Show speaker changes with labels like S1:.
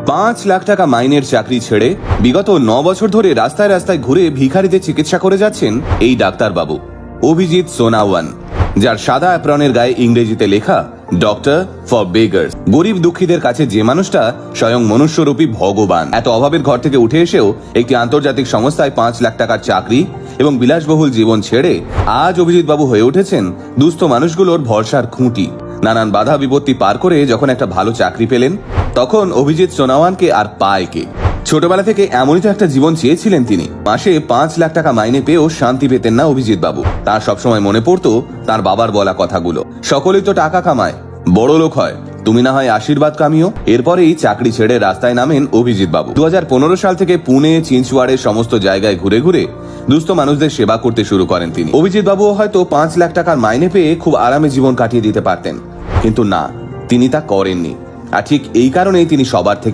S1: 5 লাখ টাকা মাইনের চাকরি ছেড়ে বিগত 9 বছর ধরে রাস্তায় রাস্তায় ঘুরে ভিখারিদের চিকিৎসা করে যাচ্ছেন এই ডাক্তারবাবু অভিজিৎ সোনাওয়ান, যার সাদা অ্যাপ্রনের গায়ে ইংরেজিতে লেখা ডক্টর ফর বেগার্স। গরিব দুঃখীদের কাছে যে মানুষটা স্বয়ং মনুষ্যরূপী ভগবান। এত অভাবের ঘর থেকে উঠে এসেও একটি আন্তর্জাতিক সংস্থায় 5 লাখ টাকার চাকরি এবং বিলাসবহুল জীবন ছেড়ে আজ অভিজিৎ বাবু হয়ে উঠেছেন দুস্থ মানুষগুলোর ভরসার খুঁটি। নানান বাধা বিপত্তি পার করে যখন একটা ভালো চাকরি পেলেন, তখন অভিজিৎ সোনাওয়ানকে আর পায় কে? ছোটবেলা থেকে এমনই তো একটা জীবন চেয়েছিলেন তিনি। মাসে 5 লাখ টাকা মাইনে পেয়েও শান্তি পেতেন না অভিজিৎ বাবু। তার সবসময় মনে পড়তো তার বাবার বলা কথাগুলো, সকলেই তো টাকা কামায়, বড় লোক হয়, তুমি না হয় আশীর্বাদ কামিও। এরপরেই চাকরি ছেড়ে রাস্তায় নামেন অভিজিৎ বাবু। 2015 সাল থেকে পুনে, চিঞ্চওয়াড়ের সমস্ত জায়গায় ঘুরে ঘুরে দুস্থ মানুষদের সেবা করতে শুরু করেন তিনি। অভিজিৎ বাবুও হয়তো 5 লাখ টাকার মাইনে পেয়ে খুব আরামে জীবন কাটিয়ে দিতে পারতেন, কিন্তু না, তিনি তা করেননি। আর ঠিক এই কারণেই তিনি সবার থেকে